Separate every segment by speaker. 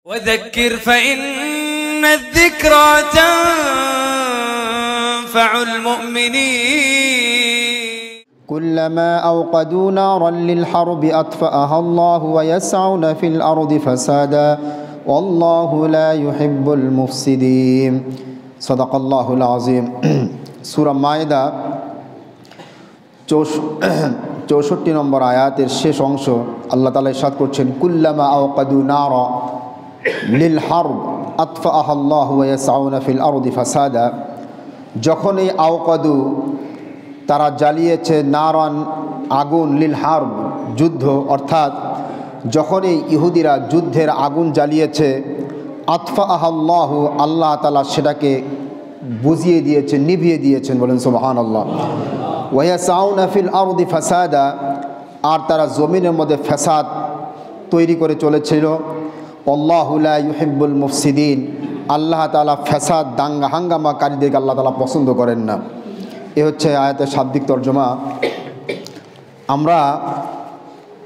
Speaker 1: وذكر فإن الذكرى تنفع المؤمنين
Speaker 2: كلما أوقدوا نارا للحرب أطفأها الله ويسعون في الأرض فسادا والله لا يحب المفسدين صدق الله العظيم সূরা মায়েদা 64 নম্বর আয়াতের শেষ অংশ আল্লাহ তাআলা ইরশাদ করছেন কুল্লামা আওকাদু নারা লিল হারব আতফাআহা আল্লাহু ওয়া ইয়াসআউনা ফিল আরদি ফাসাদা। যখন এই আওকাদু তারা জ্বালিয়েছে নারান আগুন লিল হারব যুদ্ধ, অর্থাৎ যখন এই ইহুদিরা যুদ্ধের আগুন জ্বালিয়েছে আতফাআহা আল্লাহু আল্লাহ তাআলা সেটাকে বুঝিয়ে দিয়েছেন, নিভিয়ে দিয়েছেন, বলেন সুবহানাল্লাহ। ওয়া ইয়াসআউনা ফিল আরদি ফাসাদা, আর তারা জমিনের মধ্যে ফাসাদ তৈরি করে চলেছিল। আল্লাহু লা ইউহিব্বুল মুফসিদিন, আল্লাহ তাআলা ফাসাদ দাঙ্গা হাঙ্গামাকারীদেরকে আল্লাহ তাআলা পছন্দ করেন না। এ হচ্ছে আয়াতের শাব্দিক তর্জমা। আমরা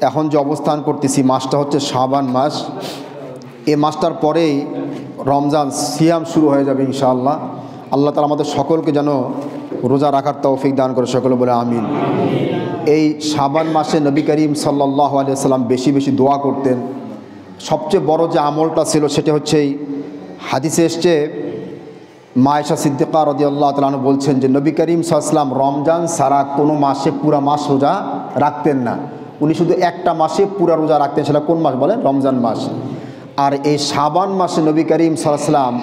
Speaker 2: এখন যে অবস্থান করতেছি মাসটা হচ্ছে শাবান মাস। এই মাসটার পরেই রমজান সিয়াম শুরু হয়ে যাবে ইনশাআল্লাহ। আল্লাহ তাআলা আমাদের সকলকে যেন রোজা রাখার তৌফিক দান করে, সকলে বলে আমিন। এই শাবান মাসে নবী করিম সাল্লাল্লাহু আলাইহি ওয়াসাল্লাম বেশি বেশি দোয়া করতেন। সবচেয়ে বড় যে আমলটা ছিল সেটা হচ্ছে এই হাদিসে এসছে, মা আয়েশা সিদ্দিকা রাদিয়াল্লাহু তাআলা আনহা বলছেন যে নবী করিম সাল্লাল্লাহু আলাইহি ওয়াসাল্লাম রমজান সারা কোনো মাসে পুরা মাস রোজা রাখতেন না, উনি শুধু একটা মাসে পুরা রোজা রাখতেন। সেটা কোন মাস বলেন? রমজান মাস। আর এই শাবান মাসে নবী করিম সাল্লাল্লাহু আলাইহি ওয়াসাল্লাম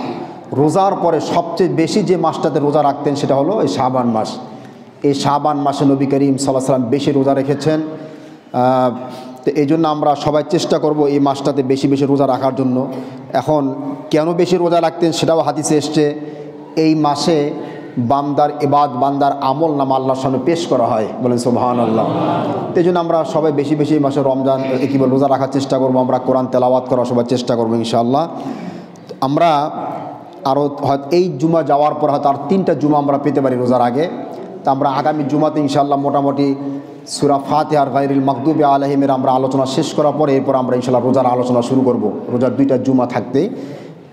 Speaker 2: রোজার পরে সবচেয়ে বেশি যে মাসটাতে রোজা রাখতেন সেটা হলো এই শাবান মাস। এই শাবান মাসে নবী করিম সাল্লাল্লাহু আলাইহি ওয়াসাল্লাম বেশি রোজা রেখেছেন। তো এই জন্য আমরা সবাই চেষ্টা করব এই মাসটাতে বেশি বেশি রোজা রাখার জন্য। এখন কেন বেশি রোজা রাখতেন সেটাও হাদিসে এসছে। এই মাসে বান্দার ইবাদ, বান্দার আমল নামা আল্লাহর সামনে পেশ করা হয়, বলেন সুবহানাল্লাহ। তো এই জন্য আমরা সবাই বেশি বেশি এই মাসে রমজান কি বলে রোজা রাখার চেষ্টা করব। আমরা কোরআন তেলাওয়াত করার সবাই চেষ্টা করবো ইনশাআল্লাহ। আমরা আরও হয়তো এই জুমা যাওয়ার পর হয়তো আর 3টা জুমা আমরা পেতে পারি রোজার আগে। তা আমরা আগামী জুমাতে ইনশাআল্লাহ মোটামুটি সূরা ফাতিহার গায়রিল মাগদুবি আলাইহিমের আমরা আলোচনা শেষ করার পরে এরপর আমরা ইনশাআল্লাহ রোজার আলোচনা শুরু করব। রোজার 2টা জুমা থাকতেই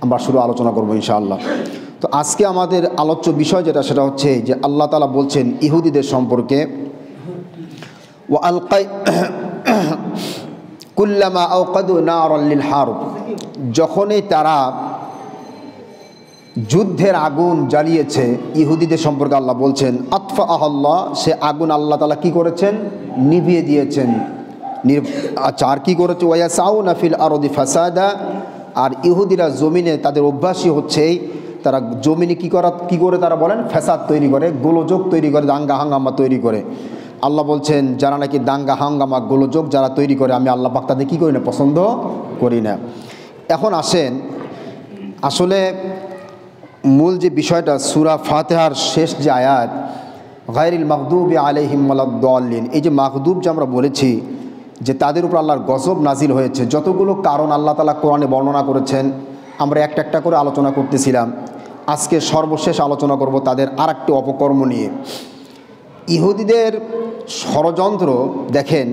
Speaker 2: আমরা শুরু আলোচনা করব ইনশাআল্লাহ। তো আজকে আমাদের আলোচ্য বিষয় যেটা সেটা হচ্ছে যে আল্লাহ তাআলা বলছেন ইহুদিদের সম্পর্কে, ওয়া আলকাই কুল্লামা আওকাদু নারাল লিল হারব, যখনই তারা যুদ্ধের আগুন জ্বালিয়েছে ইহুদিদের সম্পর্কে আল্লাহ বলছেন আতফাআহা আল্লাহ, সে আগুন আল্লাহ তাআলা কি করেছেন? নিভিয়ে দিয়েছেন। আচ্ছা, আর কি করেছে? ওয়া ইয়াসআউনা ফিল আরদি ফাসাদা, আর ইহুদিরা জমিনে তাদের অভ্যাসই হচ্ছে তারা জমিনে কি করে তারা বলেন ফ্যাসাদ তৈরি করে, গোলযোগ তৈরি করে, দাঙ্গা হাঙ্গামা তৈরি করে। আল্লাহ বলছেন যারা নাকি দাঙ্গা হাঙ্গামা গোলযোগ যারা তৈরি করে আমি আল্লাহ পাক তাদের কী করি না? পছন্দ করি না। এখন আসেন আসলে মূল যে বিষয়টা সূরা ফাতিহার শেষ যে আয়াত গায়রিল মাগদুবি আলাইহিম ওয়ালাদ-দাল্লিন, এই যে মাগদুব যে আমরা বলেছি যে তাদের উপর আল্লাহর গজব নাজিল হয়েছে, যতগুলো কারণ আল্লাহ তাআলা কোরআনে বর্ণনা করেছেন আমরা একটা একটা করে আলোচনা করতেছিলাম। আজকে সর্বশেষ আলোচনা করব তাদের আরেকটি অপকর্ম নিয়ে। ইহুদিদের ষড়যন্ত্র দেখেন,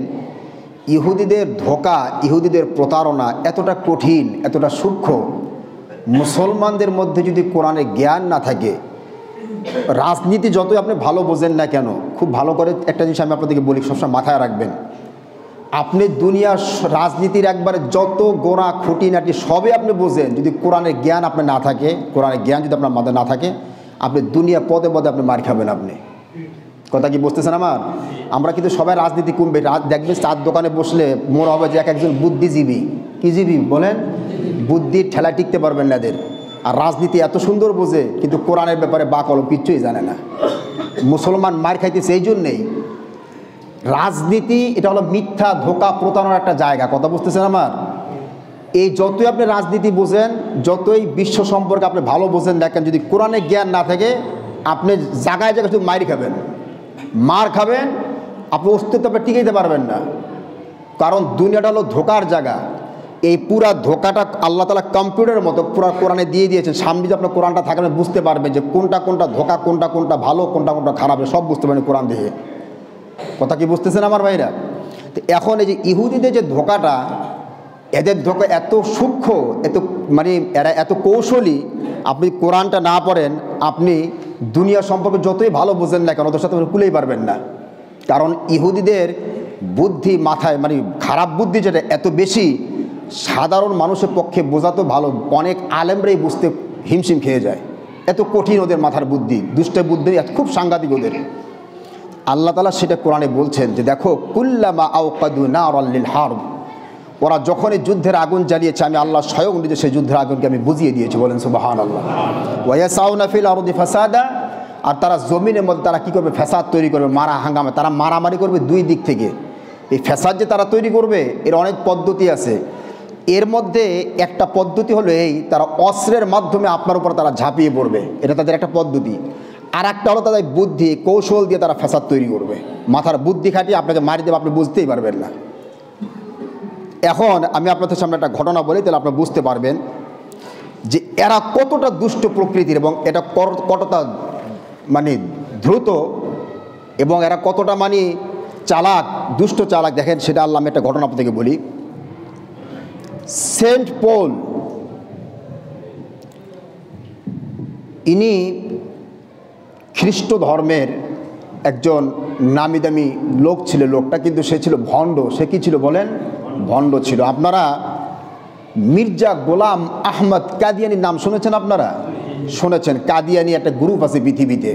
Speaker 2: ইহুদিদের ধোঁকা, ইহুদিদের প্রতারণা এতটা কঠিন, এতটা সূক্ষ্ম। মুসলমানদের মধ্যে যদি কোরআনে জ্ঞান না থাকে, রাজনীতি যতই আপনি ভালো বোঝেন না কেন, খুব ভালো করে একটা জিনিস আমি আপনাদেরকে বলি, সবসময় মাথায় রাখবেন, আপনি দুনিয়ার রাজনীতির একবারে যত গোড়া খুঁটিনাটি সবই আপনি বোঝেন, যদি কোরআনের জ্ঞান আপনার না থাকে, কোরআনের জ্ঞান যদি আপনার মাথায় না থাকে, আপনি দুনিয়া পদে পদে আপনি মার খাবেন। আপনি কথা কি বুঝতেছেন আমার? আমরা কিন্তু সবাই রাজনীতি কমবে, দেখবেন চার দোকানে বসলে মনে হবে যে একজন বুদ্ধিজীবী। কি জীবী বলেন? বুদ্ধির ঠেলা টিকতে পারবেন না এদের। আর রাজনীতি এত সুন্দর বোঝে কিন্তু কোরআনের ব্যাপারে বা কলম কিচ্ছুই জানে না। মুসলমান মার খাইতেছে এই জন্যেই। রাজনীতি এটা হলো মিথ্যা, ধোঁকা, প্রতারণার একটা জায়গা। কথা বুঝতেছেন আমার? এই যতই আপনি রাজনীতি বোঝেন, যতই বিশ্ব সম্পর্কে আপনি ভালো বোঝেন দেখেন, যদি কোরআনের জ্ঞান না থাকে আপনি জায়গায় জায়গায় শুধু মার খাবেন, মার খাবেন, আপনি অস্তিত্ব আপনি টিকাইতে পারবেন না। কারণ দুনিয়াটা হলো ধোঁকার জায়গা। এই পুরা ধোঁকাটা আল্লাহ তাআলা কম্পিউটারের মতো পুরা কোরআনে দিয়ে দিয়েছেন। সামনে যদি আপনার কোরআনটা থাকে আপনি বুঝতে পারবেন যে কোনটা কোনটা ধোঁকা, কোনটা কোনটা ভালো, কোনটা কোনটা খারাপ, সব বুঝতে পারবেন কোরআন দেখে। কথা কি বুঝতেছেন আমার ভাইরা? তো এখন এই যে ইহুদিদের যে ধোঁকাটা, এদের ধোঁকা এত সূক্ষ্ম, এত মানে এরা এত কৌশলী, আপনি কোরআনটা না পড়েন, আপনি দুনিয়া সম্পর্কে যতই ভালো বোঝেন না কেন ওদের সাথে কুলেই পারবেন না। কারণ ইহুদিদের বুদ্ধি মাথায় মানে খারাপ বুদ্ধি যেটা এত বেশি, সাধারণ মানুষের পক্ষে বোঝা তো ভালো, অনেক আলেমরাই বুঝতে হিমশিম খেয়ে যায়, এত কঠিন ওদের মাথার বুদ্ধি, দুষ্ট বুদ্ধি খুব সাংঘাতিক ওদের। আল্লাহ তাআলা সেটা কোরআনে বলছেন যে দেখো, কুল্লামা আওকাদু নারাল লিল হারব, ওরা যখনই যুদ্ধের আগুন জ্বালিয়েছে আমি আল্লাহ স্বয়ং নিজে সেই যুদ্ধের আগুনকে আমি বুঝিয়ে দিয়েছি। বলেন সুবহানাল্লাহ। ওয়া ইয়াসাউনা ফিল আরদি ফাসাদা, আর তারা জমিনের মধ্যে তারা কী করবে? ফ্যাসাদ তৈরি করবে, মারা হাঙ্গামা, তারা মারামারি করবে দুই দিক থেকে। এই ফ্যাসাদ যে তারা তৈরি করবে এর অনেক পদ্ধতি আছে, এর মধ্যে একটা পদ্ধতি হলো এই, তারা অস্ত্রের মাধ্যমে আপনার উপর তারা ঝাঁপিয়ে পড়বে, এটা তাদের একটা পদ্ধতি। আর একটা হলো তাদের বুদ্ধি কৌশল দিয়ে তারা ফ্যাসাদ তৈরি করবে, মাথার বুদ্ধি খাটিয়ে আপনাকে মারি দেবে, আপনি বুঝতেই পারবেন না। এখন আমি আপনাদের সামনে একটা ঘটনা বলি, তাহলে আপনি বুঝতে পারবেন যে এরা কতটা দুষ্ট প্রকৃতির এবং এটা কতটা মানে দ্রুত এবং এরা কতটা মানে চালাক, দুষ্ট চালাক। দেখেন সেটা আল্লাহ, আমি একটা ঘটনা আপনাদেরকে বলি। সেন্ট পল ইনি খ্রিস্ট ধর্মের একজন নামি দামি লোক ছিল। লোকটা কিন্তু সে ছিল ভণ্ড। সে কি ছিল বলেন? ভণ্ড ছিল। আপনারা মির্জা গোলাম আহমদ কাদিয়ানির নাম শুনেছেন? আপনারা শুনেছেন? কাদিয়ানি একটা গ্রুপ আছে পৃথিবীতে।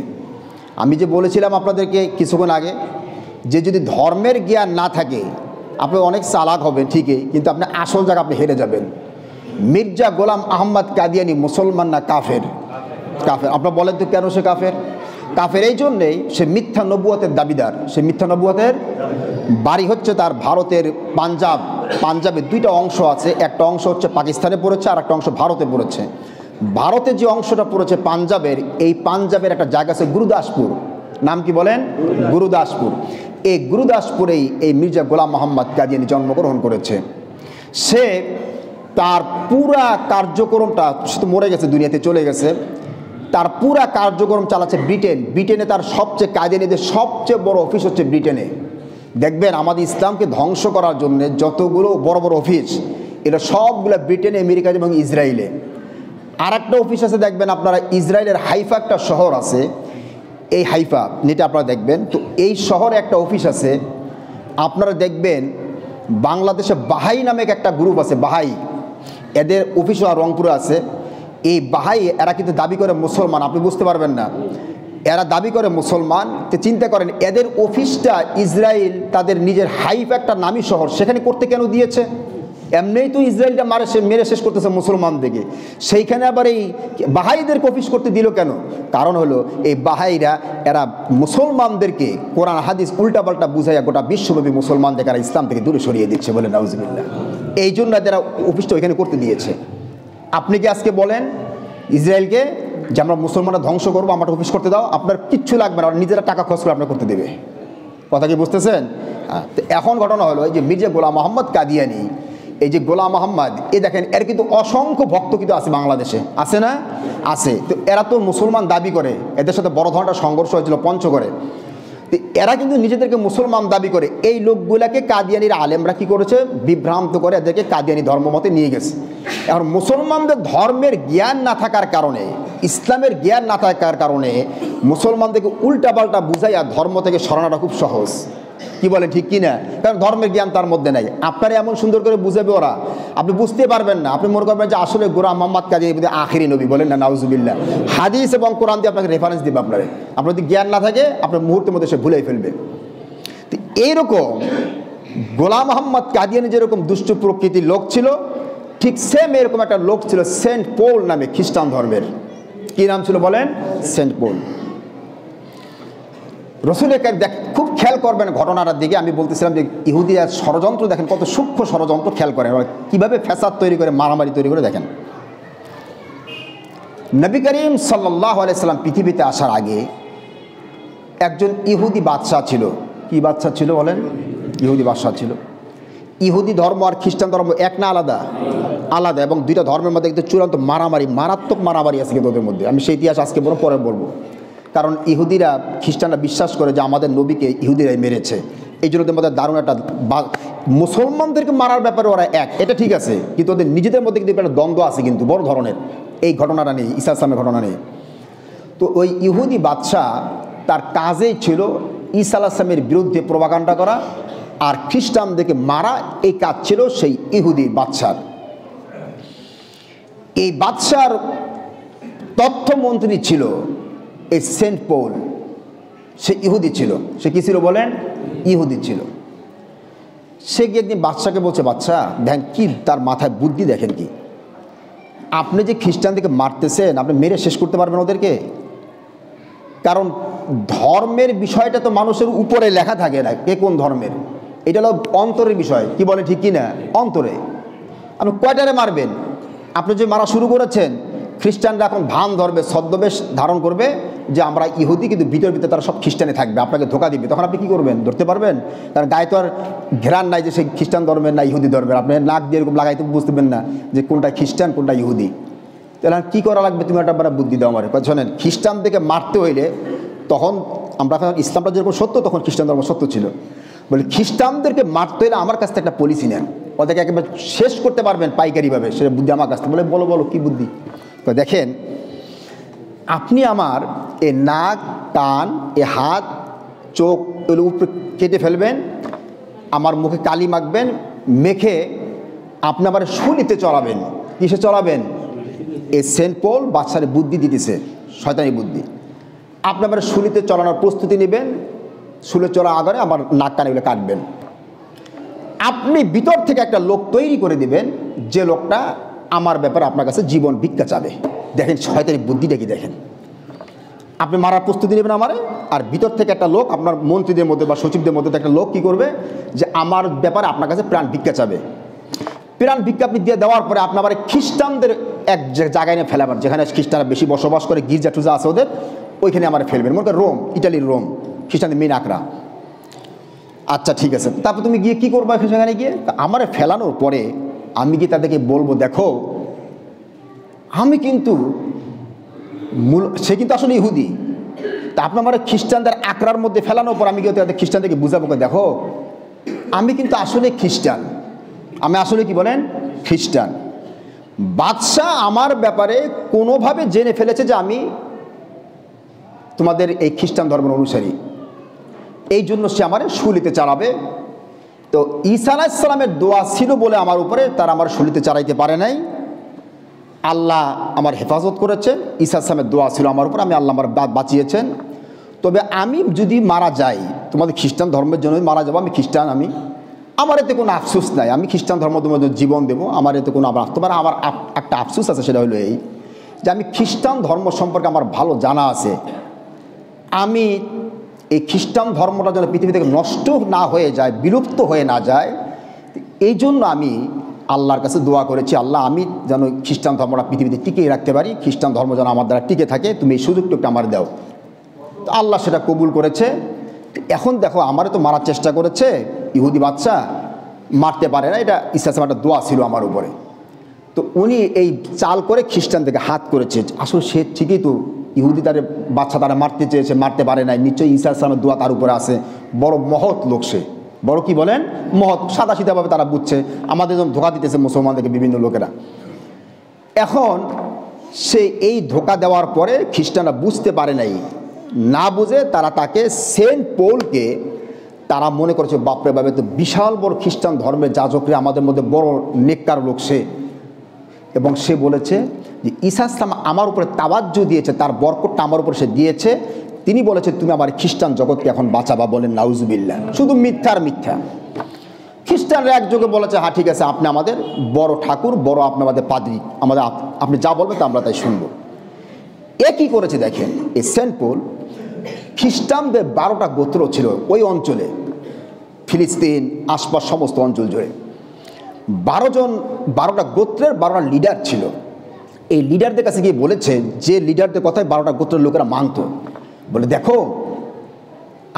Speaker 2: আমি যে বলেছিলাম আপনাদেরকে কিছুক্ষণ আগে যে যদি ধর্মের জ্ঞান না থাকে আপনি অনেক চালাক হবেন ঠিকই, কিন্তু আপনি আসল জায়গা আপনি হেরে যাবেন। মির্জা গোলাম আহমদ কাদিয়ানি মুসলমান না কাফের? কাফের। আপনারা বলেন তো কেন সে কাফের? কাফের এই জন্যেই সে মিথ্যা নবুয়তের দাবিদার। সে মিথ্যা নবুয়তের বাড়ি হচ্ছে তার ভারতের পাঞ্জাব। পাঞ্জাবের দুইটা অংশ আছে, একটা অংশ হচ্ছে পাকিস্তানে পড়েছে আর একটা অংশ ভারতে পড়েছে। ভারতে যে অংশটা পড়েছে পাঞ্জাবের, এই পাঞ্জাবের একটা জায়গা আছে গুরুদাসপুর। নাম কি বলেন? গুরুদাসপুর। এই গুরুদাসপুরেই এই মির্জা গোলাম মোহাম্মদ কাদিয়ানি জন্মগ্রহণ করেছে। সে তার পুরা কার্যক্রমটা, সে তো মরে গেছে, দুনিয়াতে চলে গেছে, তার পুরা কার্যক্রম চালাচ্ছে ব্রিটেন। ব্রিটেনে তার সবচেয়ে কাদিয়ানিদের সবচেয়ে বড় অফিস হচ্ছে ব্রিটেনে। দেখবেন আমাদের ইসলামকে ধ্বংস করার জন্য যতগুলো বড় বড় অফিস, এটা সবগুলো ব্রিটেনে, আমেরিকা এবং ইসরায়েলে। আর একটা অফিস আছে দেখবেন আপনারা, ইসরায়েলের হাইফা একটা শহর আছে, এই হাইফা যেটা আপনারা দেখবেন, তো এই শহরে একটা অফিস আছে। আপনারা দেখবেন বাংলাদেশে বাহাই নামে একটা গ্রুপ আছে, বাহাই, এদের অফিসও রংপুরে আছে। এই বাহাই এরা কিন্তু দাবি করে মুসলমান, আপনি বুঝতে পারবেন না, এরা দাবি করে মুসলমান। তো চিন্তা করেন এদের অফিসটা ইসরায়েল তাদের নিজের হাইফা একটা নামী শহর, সেখানে করতে কেন দিয়েছে? এমনিই তো ইসরায়েলটা মেরে শেষ করতেছে মুসলমানদেরকে, সেইখানে আবার এই বাহাইদেরকে অফিস করতে দিল কেন? কারণ হলো এই বাহাইরা এরা মুসলমানদেরকে কোরআন হাদিস উল্টাপাল্টা বুঝাইয়া গোটা বিশ্বব্যাপী মুসলমানদেরকে এরা ইসলাম থেকে দূরে সরিয়ে দিচ্ছে, বলে নাউজুবিল্লাহ। এই জন্য এরা অফিসটা ওইখানে করতে দিয়েছে। আপনি কি আজকে বলেন ইসরায়েলকে যে আমরা মুসলমানরা ধ্বংস করবো, আমার অফিস করতে দাও, আপনার কিচ্ছু লাগবে না, নিজেরা টাকা খরচ করে আপনার করতে দেবে। কথা কি বুঝতেছেন? তো এখন ঘটনা হলো এই যে মির্জা গোলাম মোহাম্মদ কাদিয়ানি, এই যে গোলাম মোহাম্মদ, এই দেখেন এর কিন্তু অসংখ্য ভক্ত কিন্তু আছে বাংলাদেশে, আছে না? আছে। তো এরা তো মুসলমান দাবি করে, এদের সাথে বড় ধরনের সংঘর্ষ হয়েছিল পঞ্চগড়ে। তো এরা কিন্তু নিজেদেরকে মুসলমান দাবি করে। এই লোকগুলাকে কাদিয়ানির আলেমরা কি করেছে? বিভ্রান্ত করে এদেরকে কাদিয়ানি ধর্মমতে নিয়ে গেছে। এখন মুসলমানদের ধর্মের জ্ঞান না থাকার কারণে, ইসলামের জ্ঞান না থাকার কারণে মুসলমানদেরকে উল্টাপাল্টা বুঝাইয়া ধর্ম থেকে সরানোটা খুব সহজ। কি বলে ঠিক কি না? কারণ ধর্মের জ্ঞান তার মধ্যে নাই। আপনারা এমন সুন্দর করে বুঝাবে ওরা, আপনি বুঝতে পারবেন না। আপনি মনে করবেন যে আসলে গোলাম মোহাম্মদ কাদিয়ানি আখিরি নবী, বলেন না নাউজুবিল্লাহ। হাদিস এবং কোরআন দিয়ে আপনাকে রেফারেন্স দিবে। আপনার যদি জ্ঞান না থাকে আপনার মুহূর্তের মধ্যে সে ভুলেই ফেলবে। তো এইরকম গোলাম মোহাম্মদ কাদিয়ানি যেরকম দুষ্ট প্রকৃতির লোক ছিল, ঠিক সেম এরকম একটা লোক ছিল সেন্ট পল নামে, খ্রিস্টান ধর্মের। কি নাম ছিল বলেন? সেন্ট পল। রসুলের খুব খেয়াল করবেন ঘটনাটার দিকে। আমি বলতেছিলাম যে ইহুদিরা ষড়যন্ত্র দেখেন, কত সূক্ষ্ম ষড়যন্ত্র খেয়াল করেন, কীভাবে ফ্যাসাদ তৈরি করে, মারামারি তৈরি করে। দেখেন নবী করিম সাল্লাল্লাহু আলাইহি সাল্লাম পৃথিবীতে আসার আগে একজন ইহুদি বাদশাহ ছিল। কি বাদশাহ ছিল বলেন? ইহুদি বাদশাহ ছিল। ইহুদি ধর্ম আর খ্রিস্টান ধর্ম এক না আলাদা? আলাদা। এবং দুইটা ধর্মের মধ্যে কিন্তু চূড়ান্ত মারামারি, মারাত্মক মারামারি আছে কিন্তু ওদের মধ্যে। আমি সেই ইতিহাস আজকে পরে বলবো। কারণ ইহুদিরা, খ্রিস্টানরা বিশ্বাস করে যে আমাদের নবীকে ইহুদিরাই মেরেছে, এই জন্য ওদের মধ্যে দারুণ একটা মুসলমানদেরকে মারার ব্যাপারে ওরা এক, এটা ঠিক আছে, কিন্তু ওদের নিজেদের মধ্যে কিন্তু একটা দ্বন্দ্ব আছে কিন্তু বড় ধরনের। এই ঘটনাটা নেই, ঈসা আলাইহিস ঘটনা নেই। তো ওই ইহুদি বাদশাহ তার কাজেই ছিল ঈসা আলাইহিস বিরুদ্ধে প্রোপাগান্ডা করা আর খ্রিস্টানদেরকে মারা, এই কাজ ছিল সেই ইহুদি বাদশার। এই বাদশার তথ্যমন্ত্রী ছিল এই সেন্ট পল, সে ইহুদি ছিল। সে কী ছিল বলেন? ইহুদি ছিল। সে গিয়ে একদিন বাদশাকে বলছে, বাদশা দেখেন কি তার মাথায় বুদ্ধি, দেখেন কি আপনি যে খ্রিস্টানদেরকে মারতেছেন, আপনি মেরে শেষ করতে পারবেন ওদেরকে? কারণ ধর্মের বিষয়টা তো মানুষের উপরে লেখা থাকে না কে কোন ধর্মের, এটা হলো অন্তরের বিষয়। কি বলে ঠিক কি না? অন্তরে। আপনি কয়টারে মারবেন? আপনি যে মারা শুরু করেছেন, খ্রিস্টানরা এখন ভান ধরবে, ছদ্মবেশ ধারণ করবে যে আমরা ইহুদি, কিন্তু ভিতর ভিতরে তারা সব খ্রিস্টানে থাকবে, আপনাকে ধোকা দিবে। তখন আপনি কী করবেন? ধরতে পারবেন? তার গায়ে তো আর ঘেরান নাই যে সেই খ্রিস্টান ধর্মের না ইহুদি ধর্মের। আপনি নাক দিয়ে এরকম লাগাইতে বুঝতে পারবেন না যে কোনটা খ্রিস্টান কোনটা ইহুদি। তাহলে কী করা লাগবে? তুমি একটা বুদ্ধি দাও আমার। শোনেন, খ্রিস্টানদেরকে মারতে হইলে তখন আমরা ইসলামটা যেরকম সত্য, তখন খ্রিস্টান ধর্ম সত্য ছিল। বলে খ্রিস্টানদেরকে মারতে হলে আমার কাছ থেকে একটা পলিসি নেন, ওদেরকে একেবারে শেষ করতে পারবেন পাইকারিভাবে, সেটা বুদ্ধি আমার কাছ থেকে। বলে বলো বলো কী বুদ্ধি? তো দেখেন, আপনি আমার এ নাক, কান, এ হাত, চোখ এগুলো উপরে কেটে ফেলবেন, আমার মুখে কালি মাখবেন, মেখে আপনি আমার শুলিতে চড়াবেন। কিসে চড়াবেন? এই সেন্ট পল বাদশারে বুদ্ধি দিতেছে, শয়তানি বুদ্ধি। আপনি আমার শুলিতে চড়ানোর প্রস্তুতি নেবেন, শুলে চড়া আগে আমার নাক কান এগুলো কাটবেন। আপনি ভিতর থেকে একটা লোক তৈরি করে দিবেন, যে লোকটা আমার ব্যাপারে আপনার কাছে জীবন ভিক্ষা চাবে। দেখেন শয়তানি বুদ্ধিটা কি, দেখেন। আপনি মারার প্রস্তুতি নেবেন আমারে, আর ভিতর থেকে একটা লোক আপনার মন্ত্রীদের মধ্যে বা সচিবদের মধ্যে একটা লোক কী করবে, যে আমার ব্যাপারে আপনার কাছে প্রাণ ভিক্ষা চাবে। প্রাণ ভিক্ষা আপনি দিয়ে দেওয়ার পরে আপনার খ্রিস্টানদের এক জায়গায় নিয়ে ফেলাবার, যেখানে খ্রিস্টানরা বেশি বসবাস করে, গির্জা টুজা আছে ওদের, ওইখানে আমার ফেলবেন। মনে করেন রোম, ইটালির রোম, খ্রিস্টানদের মেন আকরা। আচ্ছা ঠিক আছে, তারপর তুমি গিয়ে কী করবো সেখানে গিয়ে? আমার ফেলানোর পরে আমি গিয়ে তাদেরকে বলবো, দেখো আমি কিন্তু সে কিন্তু আসলে ইহুদি, তা আপনার আমার খ্রিস্টানদের আকরার মধ্যে ফেলানোর পর আমি গিয়ে তাদের খ্রিস্টানদেরকে বুঝাবো, দেখো আমি কিন্তু আসলে খ্রিস্টান, আমি আসলে কি বলেন খ্রিস্টান। বাদশাহ আমার ব্যাপারে কোনোভাবে জেনে ফেলেছে যে আমি তোমাদের এই খ্রিস্টান ধর্মের অনুসারী, এই জন্য সে আমার শুলিতে চালাবে। তো ঈসা আলাইহিস সালামের দোয়া ছিল বলে আমার উপরে তারা আমার শুলিতে চালাইতে পারে নাই। আল্লাহ আমার হেফাজত করেছেন, ঈসা আলাইহিস সালামের দোয়া ছিল আমার উপর, আমি আল্লাহ আমার বাঁচিয়েছেন। তবে আমি যদি মারা যাই, তোমাদের খ্রিস্টান ধর্মের জন্য মারা যাবো, আমি খ্রিস্টান, আমার এতে কোনো আফসোস নাই, আমি খ্রিস্টান ধর্ম তোমাদের জীবন দেবো, আমার এতে কোনো তোমার আমার একটা আফসোস আছে, সেটা হলো এই যে আমি খ্রিস্টান ধর্ম সম্পর্কে আমার ভালো জানা আছে। আমি এই খ্রিস্টান ধর্মটা যেন পৃথিবী থেকে নষ্ট না হয়ে যায়, বিলুপ্ত হয়ে না যায়, এই জন্য আমি আল্লাহর কাছে দোয়া করেছি, আল্লাহ আমি যেন খ্রিস্টান ধর্মটা পৃথিবীতে টিকিয়ে রাখতে পারি, খ্রিস্টান ধর্ম যেন আমার দ্বারা টিকে থাকে, তুমি এই সুযোগটা একটু আমার দাও। তো আল্লাহ সেটা কবুল করেছে। এখন দেখো আমারে তো মারার চেষ্টা করেছে ইহুদি বাদশা, মারতে পারে না, এটা ঈসা আলাইহিস একটা দোয়া ছিল আমার উপরে। তো উনি এই চাল করে খ্রিস্টান থেকে হাত করেছে। আসলে সে ঠিকই তো ইহুদি তার বাচ্চা তারা মারতে চেয়েছে, মারতে পারে নাই, নিশ্চয়ই ঈসা আলাইহিস সালামের দোয়া তার উপরে আছে। বড় মহৎ লোক সে, বড় কি বলেন মহৎ, সাদা সিধাভাবে তারা বুঝছে, আমাদের যখন ধোকা দিতেছে মুসলমানদেরকে বিভিন্ন লোকেরা। এখন সে এই ধোকা দেওয়ার পরে খ্রিস্টানরা বুঝতে পারে নাই, না বুঝে তারা তাকে সেন্ট পলকে তারা মনে করেছে বাপরে বাপে তো বিশাল বড় খ্রিস্টান ধর্মের যাজকরে, আমাদের মধ্যে বড় নেককার লোক সে। এবং সে বলেছে যে ঈসা ইসলাম আমার উপরে তাওয়াজ্জু দিয়েছে, তার বরকতটা আমার উপর সে দিয়েছে, তিনি বলেছে তুমি আমার খ্রিস্টান জগৎকে এখন বাঁচাবা। বলেন নাউজুবিল্লাহ। শুধু মিথ্যার মিথ্যা। খ্রিস্টানরা একযোগে বলেছে হ্যাঁ ঠিক আছে, আপনি আমাদের বড় ঠাকুর, বড় আপনি আমাদের পাদ্রী, আমাদের আপনি যা বলবেন তা আমরা তাই শুনবো। এ কী করেছে দেখেন, এই সেন্ট পল খ্রিস্টানদের 12টা গোত্র ছিল ওই অঞ্চলে, ফিলিস্তিন আশপাশ সমস্ত অঞ্চল জুড়ে 12টা গোত্রের 12টা লিডার ছিল। এই লিডারদের কাছে গিয়ে বলেছে, যে লিডারদের কথায় 12টা গোত্রের লোকেরা মানত, বলে দেখো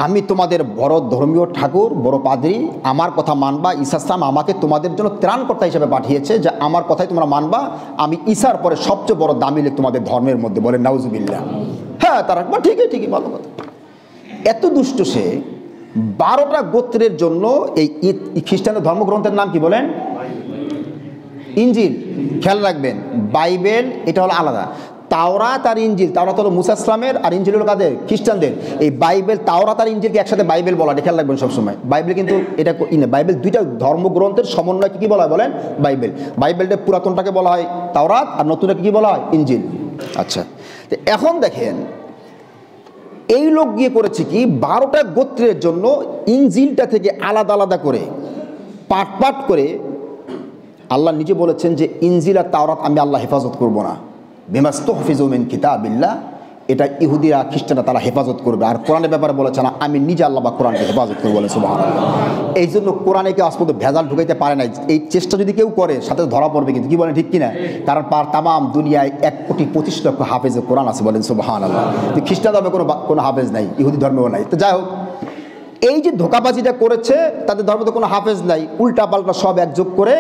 Speaker 2: আমি তোমাদের বড় ধর্মীয় ঠাকুর, বড় পাদ্রী, আমার কথা মানবা। ঈসা ইসলাম আমাকে তোমাদের জন্য ত্রাণকর্তা হিসেবে পাঠিয়েছে, যে আমার কথাই তোমরা মানবা, আমি ঈসার পরে সবচেয়ে বড় দামি লোক তোমাদের ধর্মের মধ্যে। বলে নাউজুবিল্লাহ। হ্যাঁ তারা ঠিকই ঠিকই ভালো কথা। এত দুষ্ট সে, 12টা গোত্রের জন্য এই খ্রিস্টানদের ধর্মগ্রন্থের নাম কি বলেন? ইনজিল। খেয়াল রাখবেন, বাইবেল এটা হলো আলাদা, তাওরাত আর ইনজিল। তাওরাত হলো মুসা ইসলামের, আর ইনজিল হলো কাদের? খ্রিস্টানদের। এই বাইবেল, তাওরাত আর ইনজিলকে একসাথে বাইবেল বলা হয়, খেয়াল রাখবেন সবসময়। বাইবেল কিন্তু এটা বাইবেল দুইটা ধর্মগ্রন্থের সমন্বয়কে কি বলা হয় বলেন? বাইবেল। বাইবেলটা পুরাতনটাকে বলা হয় তাওরাত, আর নতুনটাকে কি বলা হয়? ইনজিল। আচ্ছা, তো এখন দেখেন এই লোক গিয়ে করেছে কি, 12টা গোত্রের জন্য ইনজিলটা থেকে আলাদা আলাদা করে পাট পাট করে আল্লাহ নিজে বলেছেন যে ইনজিল আর তাওরাত আমি আল্লাহ হেফাজত করব না। বিমাস্তহফিজু মিন কিতাবিল্লাহ, এটা ইহুদিরা খ্রিস্টানরা তারা হেফাজত করবে। আর কোরআনের ব্যাপারে বলেছে না, আমি নিজে আল্লাহ বা কোরআনকে হেফাজত করবো বলে সুবহানাল্লাহ। এই জন্য কোরআনে কেউ আজ পর্যন্ত ভেজাল ঢুকাইতে পারে নাই। এই চেষ্টা যদি কেউ করে সাথে ধরা পড়বে কিন্তু, কি বলেন ঠিক কিনা? কারণ তামাম দুনিয়ায় 1,25,00,000 হাফেজে কোরআন আছে বলেন সুবহানাল্লাহ। খ্রিস্টান ধর্মে কোনো হাফেজ নাই, ইহুদি ধর্মেও নাই। তো যাই হোক, এই যে ধোকাবাজিটা করেছে, তাদের ধর্মে তো কোনো হাফেজ নাই, উল্টা পাল্টা সব একযোগ করে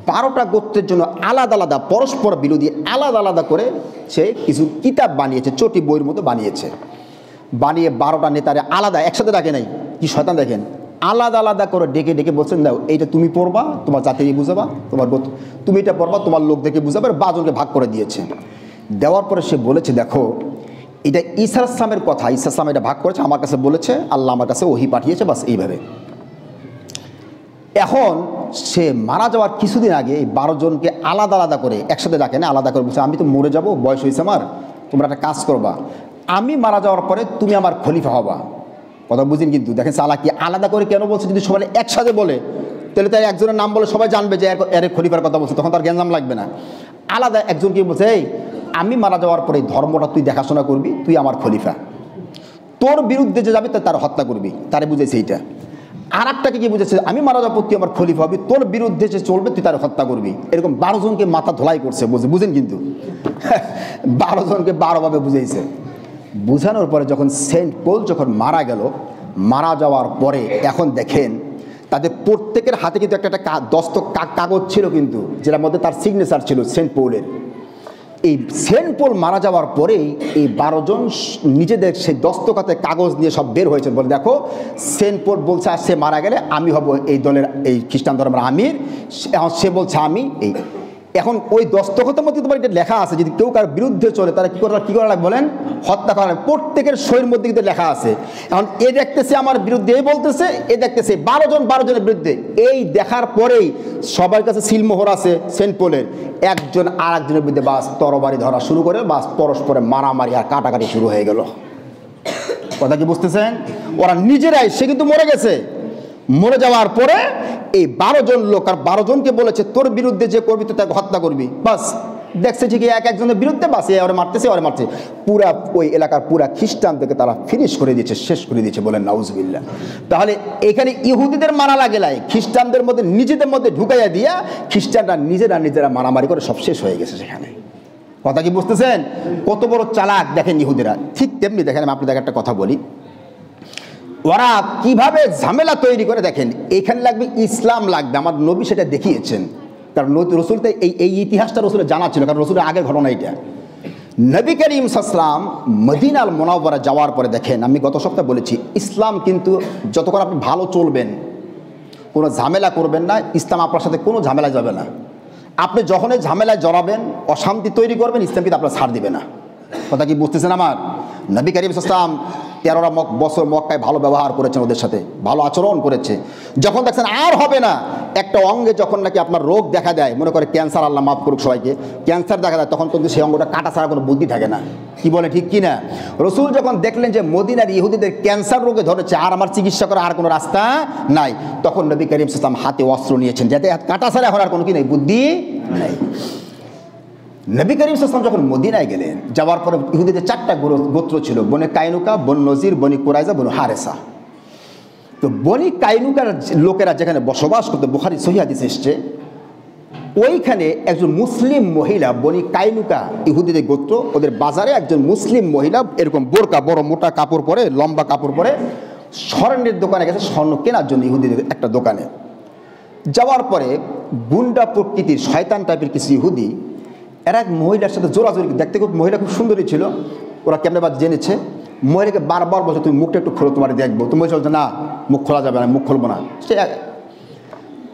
Speaker 2: 12টা গোত্রের জন্য আলাদা আলাদা, পরস্পর বিরোধী আলাদা আলাদা করে সে কিছু কিতাব বানিয়েছে, চটি বইয়ের মতো বানিয়েছে। বানিয়ে 12টা নেতারে আলাদা একসাথে ডাকে নাই, কি শয়তান দেখেন, আলাদা আলাদা করে ডেকে ডেকে বলছেন, দাও এইটা তুমি পড়বা, তোমার জাতিকে বুঝাবা, তোমার তুমি এটা পড়বা, তোমার লোক দেখে বুঝাবে। 12 জনকে ভাগ করে দিয়েছে। দেওয়ার পরে সে বলেছে, দেখো এটা ঈসা ইসলামের কথা, ঈসা ইসলাম এটা ভাগ করেছে, আমার কাছে বলেছে, আল্লাহ আমার কাছে ওহী পাঠিয়েছে, বাস এইভাবে। এখন সে মারা যাওয়ার কিছুদিন আগে এই 12 জনকে আলাদা আলাদা করে একসাথে ডাকে না, আলাদা করে বলছে, আমি তো মরে যাব, বয়স হয়েছে আমার, তোমরা একটা কাজ করবা, আমি মারা যাওয়ার পরে তুমি আমার খলিফা হবা। কথা বুঝিন কিন্তু, দেখেন চালাকি। আলাদা করে কেন বলছে? যদি সবাই একসাথে বলে তাহলে তার একজনের নাম বলে সবাই জানবে যে এর খলিফার কথা বলছে, তখন তার জ্ঞান লাগবে না। আলাদা একজনকে বলছে, এই আমি মারা যাওয়ার পরে ধর্মটা তুই দেখাশোনা করবি, তুই আমার খলিফা, তোর বিরুদ্ধে যে যাবে তার হত্যা করবি, তারে বুঝেছে এইটা। আর একটাকে কি বুঝেছে, আমি মারা যাবো, তুই আমার খলিফা হবি, তোর বিরুদ্ধে যে চলবে তুই তার হত্যা করবি। এরকম 12 জনকে মাথা ধোলাই করছে, বুঝেন কিন্তু 12 জনকে 12 ভাবে বুঝেছে। বুঝানোর পরে যখন সেন্ট পল যখন মারা গেল, মারা যাওয়ার পরে এখন দেখেন তাদের প্রত্যেকের হাতে কিন্তু একটা কাগজ ছিল কিন্তু, যেটার মধ্যে তার সিগনেচার ছিল সেন্ট পৌলের। এই সেন্ট পল মারা যাওয়ার পরেই এই 12 জন নিজেদের সেই দস্তখতে কাগজ নিয়ে সব বের হয়েছে, বলে দেখো সেন্ট পল বলছে আর সে মারা গেলে আমি হব এই দলের, এই খ্রিস্টান ধর্মের আমির। এখন সে বলছে আমি এই, এখন ওই দস্তখতের মধ্যে তোমার এটা লেখা আছে, যদি কেউ কার বিরুদ্ধে চলে তারা কী করা লাগবে বলেন? হত্যা করা লাগবে। প্রত্যেকের সইয়ের মধ্যে কিন্তু লেখা আছে। এখন এ দেখতেছে আমার বিরুদ্ধে, এ বলতেছে, এ দেখতেছে 12 জনের বিরুদ্ধে। এই দেখার পরেই সবার কাছে সিলমোহর আছে সেন্ট পলের, একজন আর একজনের বিরুদ্ধে বাস তরবারি ধরা শুরু করে, বাস পরস্পরে মারামারি আর কাটাকাটি শুরু হয়ে গেল। কথা কি বুঝতেছেন? ওরা নিজেরাই, সে কিন্তু মরে গেছে, মরে যাওয়ার পরে এই 12 জন লোক আর 12 জনকে বলেছে, তোর বিরুদ্ধে যে করবি তুই তাকে হত্যা করবি। বাস দেখছে ঠিকই একজনের বিরুদ্ধে, বাস ওরা মারতেছে, ওরা মারছে। পুরা ওই এলাকার পুরা খ্রিস্টানদেরকে তারা ফিনিশ করে দিয়েছে, শেষ করে দিয়েছে, বলেন নাউজুবিল্লাহ। তাহলে এখানে ইহুদিদের মারা লাগে নাই, খ্রিস্টানদের মধ্যে নিজেদের মধ্যে ঢুকাইয়া দিয়া খ্রিস্টানরা নিজেরা মারামারি করে সব শেষ হয়ে গেছে সেখানে। কথা কি বুঝতেছেন? কত বড় চালাক দেখেন ইহুদিরা। ঠিক তেমনি দেখেন, আমি আপনাদের একটা কথা বলি, ওরা কিভাবে ঝামেলা তৈরি করে। দেখেন এখানে লাগবে ইসলাম লাগবে, আমার নবী সেটা দেখিয়েছেন। কারণ রসুল তো এই ইতিহাসটা রসুলের জানা ছিল, কারণ রসুলের আগের ঘটনা এটা। নবী করিম সাল্লাল্লাহু মদিনাল মুনাওয়ারা যাওয়ার পরে দেখেন, আমি গত সপ্তাহে বলেছি, ইসলাম কিন্তু যতক্ষণ আপনি ভালো চলবেন, কোনো ঝামেলা করবেন না, ইসলাম আপনার সাথে কোনো ঝামেলা যাবে না। আপনি যখনই ঝামেলায় জড়াবেন, অশান্তি তৈরি করবেন, ইসলাম কিন্তু আপনার ছাড় দিবে না। কথা কি বুঝতেছেন আমার? নবী করিম সাল্লাল্লাহু 13 বছর মক্কায় ভালো ব্যবহার করেছেন, ওদের সাথে ভালো আচরণ করেছে। যখন দেখছেন আর হবে না, একটা অঙ্গে যখন নাকি আপনার রোগ দেখা দেয়, মনে করে ক্যান্সার, আল্লাহ মাফ করুক সবাইকে, ক্যান্সার দেখা দেয়, তখন কিন্তু সেই অঙ্গটা কাটা ছাড়া কোনো বুদ্ধি থাকে না। কি বলে ঠিক কি না? রসুল যখন দেখলেন যে মদিনার ইহুদিদের ক্যান্সার রোগে ধরেছে, আর আমার চিকিৎসা করার আর কোনো রাস্তা নাই, তখন নবী করিম সাল্লাল্লাহু আলাইহি ওয়াসাল্লাম হাতে অস্ত্র নিয়েছেন, যাতে কাটা ছাড়া এখন আর কোনো কি নেই, বুদ্ধি নেই। নবী করিম সাল্লাল্লাহু আলাইহি ওয়াসাল্লাম যখন মদিনায় গেলেন, যাওয়ার পরে ইহুদিদের 4টা গোত্র ছিল, বনে কাইনুকা, বন নজির, বনি কুরাইজা, বনু হারেসা। তো বনি কাইনুকার লোকেরা যেখানে বসবাস করতে, বুখারী সহিহ হাদিস এসছে, ওইখানে একজন মুসলিম মহিলা, বনি কাইনুকা ইহুদিদের গোত্র, ওদের বাজারে একজন মুসলিম মহিলা এরকম বোরকা, বড় মোটা কাপড় পরে, লম্বা কাপড় পরে, স্বর্ণের দোকানে গেছে স্বর্ণ কেনার জন্য, ইহুদিদের একটা দোকানে। যাওয়ার পরে গুন্ডা প্রকৃতির শয়তান টাইপের কিছু ইহুদি এরা এক মহিলার সাথে জোরাজোরি, দেখতে খুব মহিলা খুব সুন্দরী ছিল, ওরা কেমনে বাদ জেনেছে, মহিলাকে বারবার বলছে, তুমি মুখটা একটু খোলো, তোমার দেখবো। তুমি বলছো না, মুখ খোলা যাবে না, মুখ খুলবো না, সে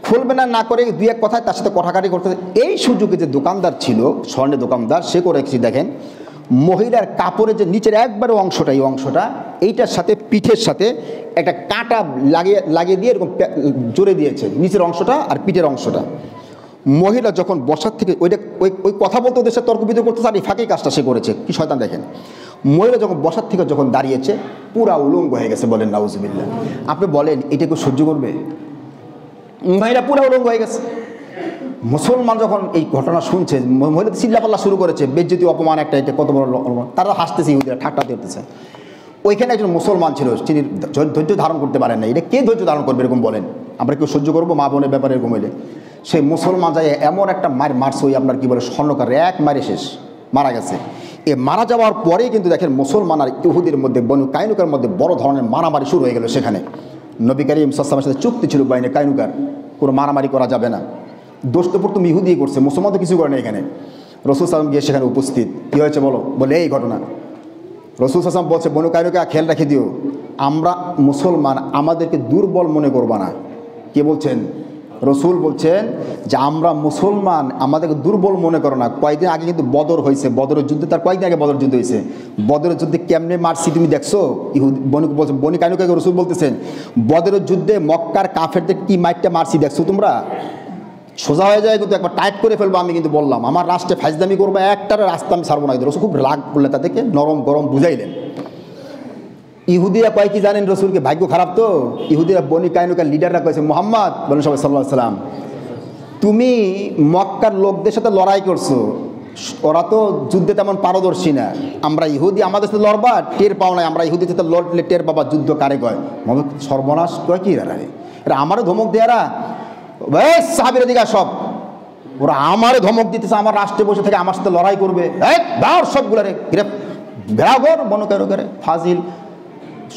Speaker 2: খুলবে না, না করে দুই এক কথায় তার সাথে কথাকাটি করতে। এই সুযোগে যে দোকানদার ছিল, স্বর্ণের দোকানদার, সে করেছি দেখেন মহিলার কাপড়ের যে নিচের একবারে অংশটা, এই অংশটা এইটার সাথে পিঠের সাথে একটা কাঁটা লাগিয়ে দিয়ে এরকম জোরে দিয়েছে, নিচের অংশটা আর পিঠের অংশটা। মহিলা যখন বসার থেকে ওই কথা বলতে ওদের সাথে তর্ক বিতর্ক করতেছে, আর এই ফাঁকেই কাজটা সে করেছে, কি শয়তান দেখেন। মহিলা যখন বসার থেকে যখন দাঁড়িয়েছে পুরা উলঙ্গ হয়ে গেছে, বলেন নাউজুবিল্লাহ। আপনি বলেন এটা কেউ সহ্য করবে? মহিলা পুরা উলঙ্গ হয়ে গেছে। মুসলমান যখন এই ঘটনা শুনছে, মহিলা চিল্লাপাল্লা শুরু করেছে, বেজ্জতি অপমান একটা, এটা কত বড় অপমান। তারা হাসতেছে, ইহুদিরা ঠাট্টা করতেছে। ওইখানে একজন মুসলমান ছিল, তিনি ধৈর্য ধারণ করতে পারেন না। এটা কে ধৈর্য ধারণ করবে এরকম বলেন? আমরা কেউ সহ্য করবো মা বোনের ব্যাপারে এরকম হইলে? সেই মুসলমান যায় এমন একটা মারছে, ওই আপনার কী বলে স্বর্ণকার, এক মারে শেষ, মারা গেছে। এ মারা যাওয়ার পরেই কিন্তু দেখেন মুসলমান আর ইহুদির মধ্যে, বনু কাইনুকার মধ্যে বড় ধরনের মারামারি শুরু হয়ে গেল। সেখানে নবী করিম সাল্লাল্লাহু আলাইহি ওয়াসাল্লামের সাথে চুক্তি ছিল বাইনে কাইনুকার, কোনো মারামারি করা যাবে না। দোষ তো প্রথম ইহুদি করছে, মুসলমান তো কিছু করে না। এখানে রাসূল সাল্লাল্লাহু আলাইহি ওয়াসাল্লাম গিয়ে সেখানে উপস্থিত। কী হয়েছে বলো? বলে এই ঘটনা। রাসূল সাল্লাল্লাহু আলাইহি ওয়াসাল্লাম বলছে, বনু কাইনুকা খেয়াল রেখে দিও, আমরা মুসলমান, আমাদেরকে দুর্বল মনে করবা না। কে বলছেন? রসুল বলছেন যে আমরা মুসলমান, আমাদেরকে দুর্বল মনে করো না। কয়েকদিন আগে কিন্তু বদর হয়েছে, বদরের যুদ্ধে, তার কয়েকদিন আগে বদর যুদ্ধ হয়েছে। বদরের যুদ্ধে কেমনে মারছি তুমি দেখছো? বনি কাইনুকাকে রসুল বলতেছেন, বদরের যুদ্ধে মক্কার কাফেরদের কি মাইটটা মারছি দেখছো তোমরা? সোজা হয়ে যায় কিন্তু একবার টাইট করে ফেলবো। আমি কিন্তু বললাম আমার রাষ্ট্রে ফাইজদামি করবো, একটার রাস্তা আমি ছাড়বো না। রসুল খুব রাগ করলেন, তাদেরকে নরম গরম বুঝাইলেন। ইহুদিরা কয় কি জানেন? রসুলকে ভাগ্য খারাপ তো। ইহুদিরা বনি কাইনুকার লিডাররা কয়েছে, মুহাম্মদ বলেন সবাই সাল্লাল্লাহু আলাইহি ওয়াসাল্লাম, তুমি মক্কার লোকদের সাথে লড়াই করছো, ওরা তো যুদ্ধে তেমন পারদর্শী না। আমরা ইহুদি, আমাদের সাথে লড়বা, টের পাও নাই। আমরা ইহুদির সাথে লড়লে টের পাবা যুদ্ধ কারে কয়। সর্বনাশ কয় কি এরা আমারও ধমক দেয়ারা, সাহাবীরা দিঘা সব, ওরা আমারও ধমক দিতেছে, আমার রাষ্ট্রে বসে থেকে আমার সাথে লড়াই করবে। সবগুলারে ঘেরাও কর, বনু কাইনুকারে ফাজিল।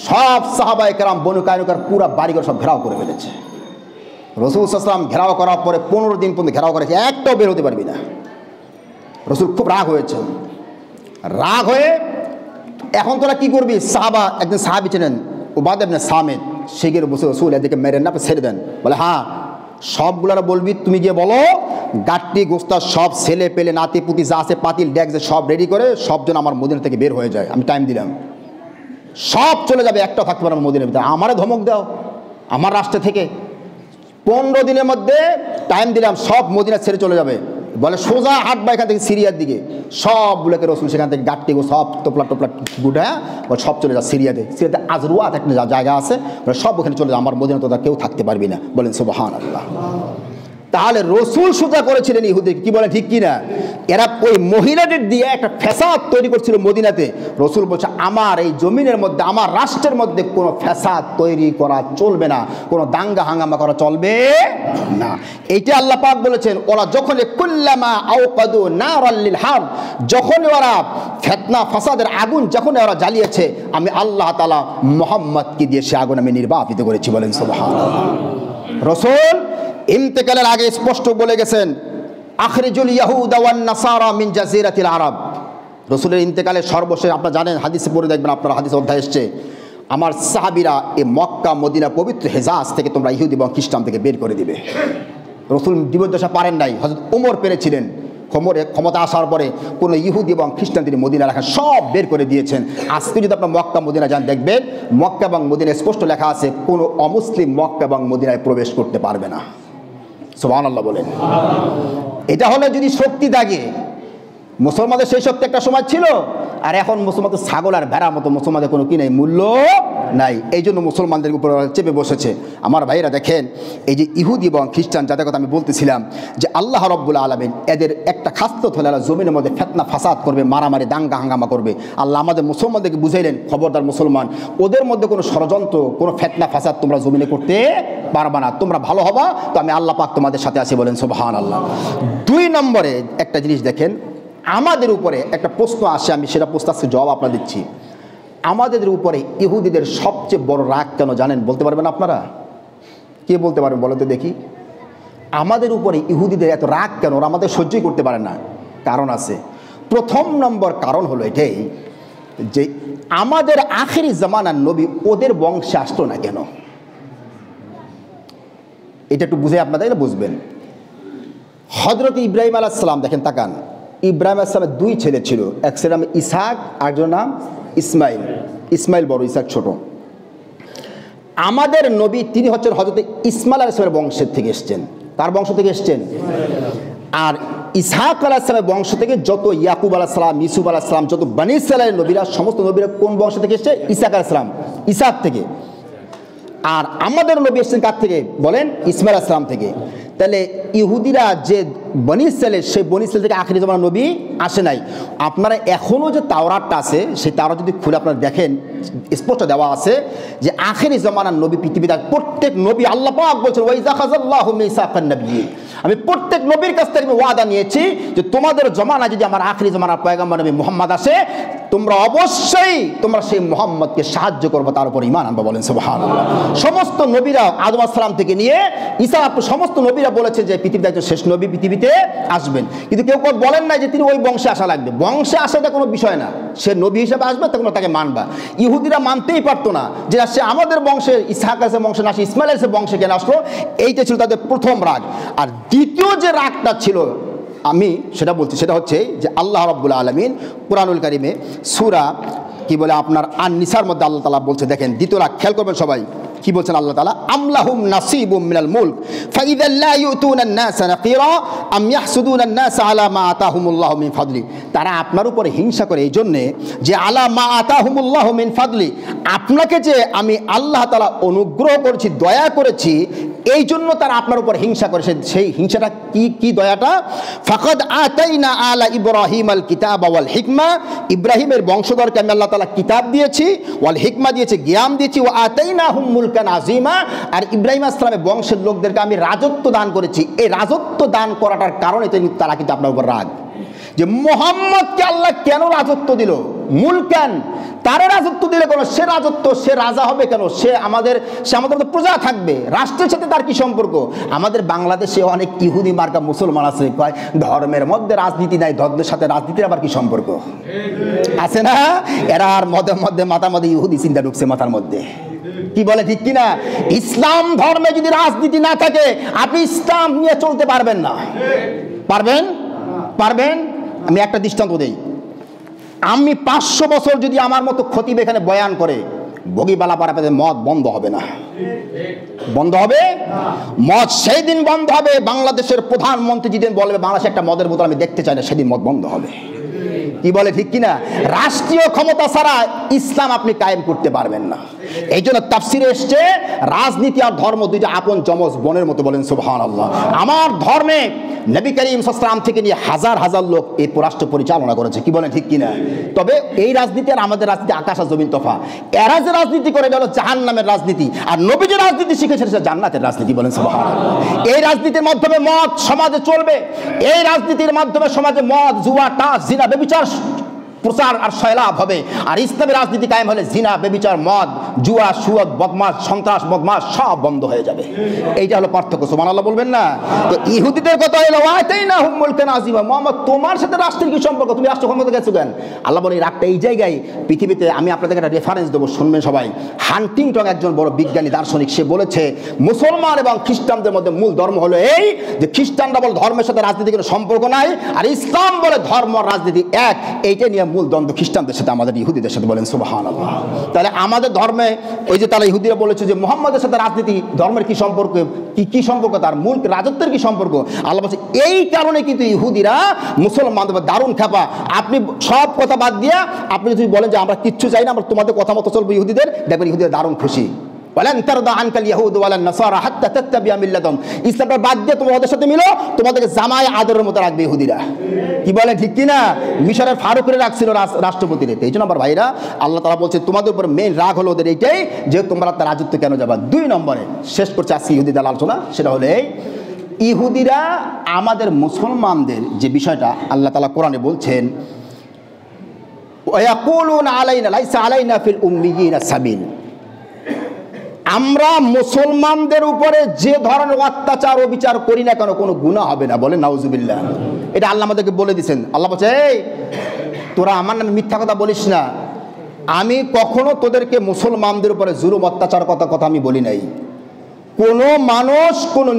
Speaker 2: সব সাহাবায়ে কেরাম বনু কাইনুকার পুরা বাড়িঘর সব ঘেরাও করে ফেলেছে। রসুল সাল্লাল্লাহু আলাইহি ওয়াসাল্লাম ঘেরাও করার পরে 15 দিন পর্যন্ত ঘেরাও করেছে, একটাও বের হতে পারবি না। রসুল খুব রাগ হয়েছে। রাগ হয়ে এখন তোরা কি করবি? একজন সাহাবী ছিলেন উবাদা ইবনে সামিত, সে গিয়ে বসে, রসুল এদিকে মেরেন না, ছেড়ে দেন। বলে হ্যাঁ, সবগুলারা বলবি, তুমি গিয়ে বলো গাট্টি গোস্তা সব ছেলে পেলে নাতি পুতি যা আছে, পাতিল ডেক যে সব রেডি করে সবজন আমার মদিনা থেকে বের হয়ে যায়। আমি টাইম দিলাম, সব চলে যাবে, একটা থাকতে পারবে মদিনার ভিতরে। আমারে ধমক দাও আমার রাষ্ট্র থেকে, 15 দিনের মধ্যে টাইম দিলাম, সব মদিনা ছেড়ে চলে যাবে। বলে সোজা হাঁটবা এখান থেকে সিরিয়ার দিকে। সবগুলোকে রসুল সেখান থেকে গাট্টি গো সব টোপলা টোপলা গুটা বলে সব চলে যায় সিরিয়াতে। সিরিয়াতে আজরুয়াত একটা জায়গা আছে, বলে সব ওখানে চলে যায়, আমার মদিনা তো কেউ থাকতে পারবি না। বলেন সুবহানাল্লাহ। তাহলে রসুল সোজা করেছিলেন ইহুদি, কি বলেন ঠিক কিনা? এরা ওই মহিলাদের দিয়ে একটা ফ্যাসাদ তৈরি করছিল মদিনাতে। রসুল বলছে আমার এই জমিনের মধ্যে, আমার রাষ্ট্রের মধ্যে কোনো ফ্যাসাদ তৈরি করা চলবে না, কোনো দাঙ্গা হাঙ্গামা করা চলবে না। এইটা আল্লাহ পাক বলেছেন, ওরা যখন কুল্লামা আওকাদু নারাল লিল হারব, যখন ওরা ফিতনা ফাসাদের আগুন যখন ওরা জ্বালিয়েছে, আমি আল্লাহ তাআলা মুহাম্মদকে দিয়ে সে আগুন আমি নির্বাপিত করেছি। বলেন সুবহানাল্লাহ। রসুল ইন্তেকালের আগে স্পষ্ট বলে গেছেন, আখরিজুল ইয়াহুদা ওয়ান নাসারা মিন জাজিরাতিল আরব। রসুলের ইন্তেকালের সর্বশেষ আপনারা জানেন, হাদিসে পড়ে দেখবেন, আপনারা হাদিস অধ্যায় এসছে, আমার সাহাবীরা এই মক্কা মদিনা পবিত্র হেজাজ থেকে তোমরা ইহুদি এবং খ্রিস্টান থেকে বের করে দিবে। রসুল জীবদ্দশা পারেন নাই, হযরত ওমর পেরেছিলেন। ক্ষমতা আসার পরে কোনো ইহুদি এবং খ্রিস্টান তিনি মদিনা রাখা সব বের করে দিয়েছেন। আজকে যদি আপনার মক্কা মদিনা যান, দেখবেন মক্কা এবং মদিনায় স্পষ্ট লেখা আছে, কোনো অমুসলিম মক্কা এবং মদিনায় প্রবেশ করতে পারবে না। সুবহানাল্লাহ বলেন। এটা হলো যদি শক্তি থাকে। মুসলমানদের সেই শক্তি একটা সময় ছিল, আর এখন মুসলমানদের ছাগল আর ভেড়ার মতো, মুসলমানদের কোনো কি নেই, মূল্য নাই। এই জন্য মুসলমানদের উপর চেপে বসেছে। আমার ভাইরা দেখেন, এই যে ইহুদি এবং খ্রিস্টান যাদের কথা আমি বলতেছিলাম, যে আল্লাহ রাব্বুল আলামিন এদের একটা খাসলত হলে জমিনের মধ্যে ফিতনা ফাসাদ করবে, মারামারি দাঙ্গা হাঙ্গামা করবে। আল্লাহ আমাদের মুসলমানদেরকে বুঝাইলেন, খবরদার মুসলমান, ওদের মধ্যে কোনো ষড়যন্ত্র, কোনো ফিতনা ফাসাদ তোমরা জমিনে করতে পারবা না। তোমরা ভালো হবা তো আমি আল্লাহ পাক তোমাদের সাথে আছি। বলেন সুবহানাল্লাহ। 2 নম্বরে একটা জিনিস দেখেন, আমাদের উপরে একটা প্রশ্ন আসে, আমি সেটা প্রশ্ন আজকে জবাব আপনারা দিচ্ছি। আমাদের উপরে ইহুদিদের সবচেয়ে বড় রাগ কেন জানেন? বলতে পারবেন আপনারা? কে বলতে পারবেন বলতে দেখি? আমাদের উপরে ইহুদিদের এত রাগ কেন? ওরা আমাদের সহ্যই করতে পারে না। কারণ আছে। প্রথম নম্বর কারণ হলো এটাই যে আমাদের আখেরি জামানার নবী ওদের বংশে আসতো না কেন? এটা একটু বুঝে আপনাদের এটা বুঝবেন। হযরত ইব্রাহিম আলাইহিস সালাম, দেখেন তাকান, ইব্রাহিম আলাইহিস সালামের 2 ছেলে ছিল, এক ছেলের নাম ইসহাক, আরেকজনের নাম ইসমাইল। ইসমাইল বড়, ইসহাক ছোট। আমাদের নবী তিনি হচ্ছেন হযরত ইসমাইল আলাইহিস সালামের বংশের থেকে এসেছেন। তার বংশ থেকে এসেছেন। আর ইসহাক আলাইহিস সালামের বংশ থেকে যত ইয়াকুব আলাইহিস সালাম, ইউসুফ আলাইহিস সালাম, যত বনী ইসরাইলের নবীরা, সমস্ত নবীরা কোন বংশ থেকে এসেছে? ইসহাক আলাইহিস সালাম, ইসহাক থেকে। আর আমাদের নবী এসেছেন কার থেকে বলেন? ইসমাইল আলাইহিস সালাম থেকে। তাহলে ইহুদিরা যে বনী ইসরাইলের, সেই বনী ইসরাইল থেকে আখিরি জামানার নবী আসে নাই। আপনারা এখনও যে তাওরাতটা আছে, সেই তাওরাত যদি খুলে আপনারা দেখেন, স্পষ্ট দেওয়া আছে যে আখিরি জামানার নবী পৃথিবীতে প্রত্যেক নবী, আল্লাহ পাক বলছেন ওয়াইযা খাযাল্লাহু মিসাকান নাবিয়্যিন, আমি প্রত্যেক নবীর কাছ থেকে আমি ওয়াদা নিয়েছি যে তোমাদের জমানা যদি আমার আখিরি জামানার পয়গম্বর নবী মুহাম্মদ আসে, তোমরা অবশ্যই তোমরা সেই মুহাম্মদকে সাহায্য করবে, তার উপর ঈমান আনবে। বলেন সুবহানাল্লাহ। সমস্ত নবীরা আদম আলাইহিস সালাম থেকে নিয়ে ঈসা, সমস্ত নবীরা বলেছে যে পৃথিবীতে একজন শেষ নবী পৃথিবীতে আসবেন, কিন্তু কেউ কেউ বলেন না যে তিনি ওই বংশে আসা লাগবে। বংশে আসাটা কোনো বিষয় না, সে নবী হিসেবে আসবে, তখন তাকে মানবা। ইহুদিরা মানতেই পারতো না যে সে আমাদের বংশে, ইসহাক আলাইহিস বংশে না আসে, ইসমাইল আলাইহিস বংশে কেন আসলো। এইটা ছিল তাদের প্রথম রাগ। আর দ্বিতীয় যে রাগটা ছিল আমি সেটা বলছি, সেটা হচ্ছে যে আল্লাহ রাব্বুল আলামিন কুরআনুল কারীমে সূরা কি বলে আপনার আন-নিসার মধ্যে আল্লাহ তাআলা বলছে, দেখেন দ্বিতীয় রাগ খেয়াল করবেন সবাই, কি বলছেন আল্লাহ তাআলা? আমলাহুম নাসিবুম মিনাল মুলক ফাইযা লা ইউতুনা আন-নাসা নাকিরা আম ইয়াহসুদুনা আন-নাসা আলা মা আতাহুমুল্লাহু মিন ফাদলি। তারা আপনার উপরে হিংসা করে এই জন্যে যে আলা মা আতাহুমুল্লাহু মিন ফাদলি, আপনাকে যে আমি আল্লাহ তাআলা অনুগ্রহ করেছি, দয়া করেছি, এই জন্য তারা আপনার উপর হিংসা করে। সেই হিংসাটা কি দয়াটা? ফাকাদ আতাইনা আলা ইব্রাহিম আল কিতাব ওয়াল হিকমা, ইব্রাহিমের বংশধরকে আমি আল্লাহ তাআলা কিতাব দিয়েছি, ওয়াল হিকমা দিয়েছি, জ্ঞান দিয়েছি, ওয়া আতাইনাহুম মুলকান আযীমা, আর ইব্রাহিম আলাইহিস সালামের বংশের লোকদেরকে আমি রাজত্ব দান করেছি। এই রাজত্ব দান করাটার কারণে তারা কিন্তু আপনার উপর রাগ, যে মুহাম্মদকে আল্লাহ কেন রাজত্ব দিল? মুলকান, তারে রাজত্ব দিলে কেন? সে রাজত্ব, সে রাজা হবে কেন? সে আমাদের প্রজা থাকবে, রাষ্ট্রের সাথে তার কি সম্পর্ক? আমাদের বাংলাদেশে অনেক ইহুদি মার্কা মুসলমান আছে, কয় ধর্মের মধ্যে রাজনীতি নাই, ধর্মের সাথে রাজনীতির আবার কি সম্পর্ক আছে না? এরা আর মধ্যে মাথার মধ্যে ইহুদি চিন্তা ঢুকছে মাথার মধ্যে, কি বলে ঠিক কিনা? ইসলাম ধর্মে যদি রাজনীতি না থাকে, আপনি ইসলাম নিয়ে চলতে পারবেন না। পারবেন? আমি একটা দৃষ্টান্ত দেই। আমি 500 বছর যদি আমার মতো খতিব এখানে বয়ান করে, বগিবালা পাড়াতে মদ বন্ধ হবে না। বন্ধ হবে? মদ সেই দিন বন্ধ হবে বাংলাদেশের প্রধানমন্ত্রী যেদিন বলবে বাংলাদেশে একটা মদের বোতল আমি দেখতে চাই না, সেদিন মদ বন্ধ হবে। কি বলে ঠিক কিনা? রাষ্ট্রীয় ক্ষমতা ছাড়া ইসলাম আপনি কায়েম করতে পারবেন না। এই জন্য তাফসিরে এসছে রাজনীতি আর ধর্ম দুইটা আপন যমজ বোনের মতো। বলেন সুবহানাল্লাহ। আমার ধর্মে নবী করিম সাল্লাল্লাহু আলাইহি ওয়াসাল্লাম থেকে নিয়ে হাজার হাজার লোক এই রাষ্ট্র পরিচালনা করেছে। কি বলেন ঠিক কিনা? তবে এই রাজনীতি আর আমাদের রাজনীতি আকাশ আর জমিন তফা। এরা যে রাজনীতি করে এটা হলো জাহান্নামের রাজনীতি, আর নবী যে রাজনীতি শিখেছেন সেটা জান্নাতের রাজনীতি। বলেন সুবহানাল্লাহ। এই রাজনীতির মাধ্যমে মদ সমাজে চলবে, এই রাজনীতির মাধ্যমে সমাজে মদ, জুয়া, টাস, জিনা, ব্যভিচার প্রচার আর সয়লাভ হবে। আর ইসলামী রাজনীতি কায়েম হলে জিনা, ব্যভিচার, মদ, জুয়া, সুদ, বদমাশ, সন্ত্রাস, বদমাশ সব বন্ধ হয়ে যাবে। এইটা হলো পার্থক্য। সুবহানাল্লাহ বলবেন না? তো ইহুদিদের কথা হলো ওয়াতাইনাহুম মুলকান আযীমা, মুহাম্মদ তোমার সাথে রাষ্ট্রের কি সম্পর্ক? তুমি রাষ্ট্র ক্ষমতা গেছো কেন? আল্লাহ বলে রাগটা এই জায়গায় পৃথিবীতে। আমি আপনাদেরকে একটা রেফারেন্স দেবো, শুনবেন সবাই। হান্টিংটন একজন বড় বিজ্ঞানী দার্শনিক, সে বলেছে মুসলমান এবং খ্রিস্টানদের মধ্যে মূল ধর্ম হলো এই যে খ্রিস্টানরা বলে ধর্মের সাথে রাজনীতির কোনো সম্পর্ক নাই, আর ইসলাম বলে ধর্ম আর রাজনীতি এক। এইটা নিয়ে মূল দ্বন্দ্ব খ্রিস্টানদের সাথে আমাদের ইহুদিদের সাথে। বলেন সুবহানাল্লাহ। তাহলে আমাদের ধর্মে ওই যে তারা ইহুদিরা বলেছে যে মুহাম্মদের সাথে রাজনীতি ধর্মের কি সম্পর্ক? কি সম্পর্ক? তার মূল রাজত্বের কি সম্পর্ক? আল্লাহ বলছে এই কারণে কিন্তু ইহুদিরা মুসলমানদের দারুণ খেপা। আপনি সব কথা বাদ দিয়ে আপনি যদি বলেন যে আমরা কিচ্ছু চাই না, আমরা তোমাদের কথা মতো চলবো ইহুদিদের, দেখবেন ইহুদিরা দারুণ খুশি। ইসলামটা বাদ দিয়ে তোমাদের সাথে মিলো, তোমাদেরকে জামায় আদরের মতো রাখবে ইহুদিরা। কি বলে ঠিক কিনা? মিশরের ফারুকের রাখছিল রাষ্ট্রপতির। এই জন্য আমার ভাইরা আল্লাহ তাআলা বলছে তোমাদের উপর মেইন রাগ হলো ওদের এইটাই যে তোমরা তার রাজত্ব কেন যাবা। 2 নম্বরে শেষ করছে আজকে ইহুদিদের আলোচনা, সেটা হলো এই ইহুদিরা আমাদের মুসলমানদের যে বিষয়টা আল্লাহ তাআলা কোরআনে বলছেন ওয়ায়াকুলুনা আলাইনা লাইসা আলাইনা ফিল উম্মিয়িনা সাবিল, আমরা মুসলমানদের উপরে যে ধরনের অত্যাচার ও বিচার করি না কেন কোনো গুনাহ হবে না। বলে নাউজুবিল্লাহ। এটা আল্লাহ আমাদেরকে বলে দিয়েছেন। আল্লাহ বলছে এই তোরা আমার নামে মিথ্যা কথা বলিস না, আমি কখনো তোদেরকে মুসলমানদের উপরে জুলুম অত্যাচার কথা আমি বলি নাই। কোনো মানুষ, কোনো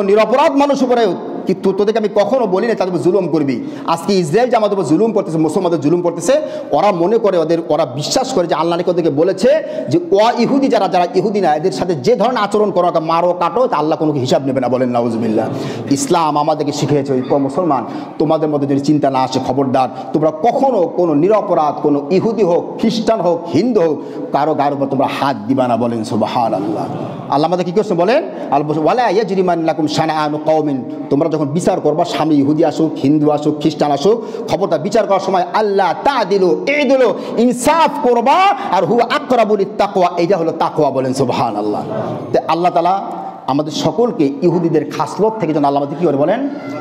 Speaker 2: নিরপরাধ মানুষ উপরে কিন্তু তোদেরকে আমি কখনো বলি না তাদের উপর জুলুম করবি। আজকে ইসরায়েল যে আমাদের উপর জুলুম করতেছে, মুসলমানদের জুলুম করতেছে, ওরা মনে করে, ওরা বিশ্বাস করে যে আল্লাহ নাকি ওদেরকে বলেছে যে ইহুদি যারা ইহুদি না, এদের সাথে যে ধরনের আচরণ করো, মারো কাটো, তা আল্লাহ কোনো হিসাব নেবে না। বলেন নাউজুবিল্লাহ। ইসলাম আমাদেরকে শিখিয়েছে, ওই মুসলমান তোমাদের মধ্যে যদি চিন্তা না আসে, খবরদার তোমরা কখনো কোনো নিরপরাধ, কোনো ইহুদি হোক, খ্রিস্টান হোক, হিন্দু হোক, কারো গায়ের উপর তোমরা হাত দিবা না। বলেন সুবহানাল্লাহ। আল্লাহ আমাদের কি করছে বলেন, আল্লাহ বলছে ওয়ালা ইয়াজরিমান্নাকুম শানাআনু কওমিন, তোমরা যখন বিচার করবা, সামনে ইহুদি আসুক, হিন্দু আসুক, খ্রিস্টান আসুক, খবরদার বিচার করার সময় আল্লাহ তা'দিলু, ইদলু, ইনসাফ করবা, আর হুয়া আকরাবু লিত-তাকওয়া, এইটা হলো তাকওয়া। বলেন সুবহানাল্লাহ। তো আল্লাহ তাআলা আমাদের সকলকে ইহুদিদের খাসলত থেকে যেন আল্লাহ আমাদের কী করে বলেন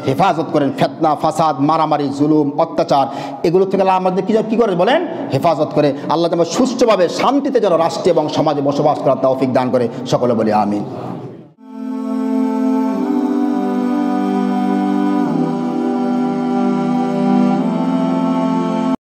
Speaker 2: হেফাজত করেন। ফিতনা, ফাসাদ, মারামারি, জুলুম, অত্যাচার, এগুলো থেকে আল্লাহ আমাদের কী করে বলেন হেফাজত করে। আল্লাহ যেন সুষ্ঠুভাবে শান্তিতে যেন রাষ্ট্রে এবং সমাজে বসবাস করার তৌফিক দান করে। সকলে বলি আমিন।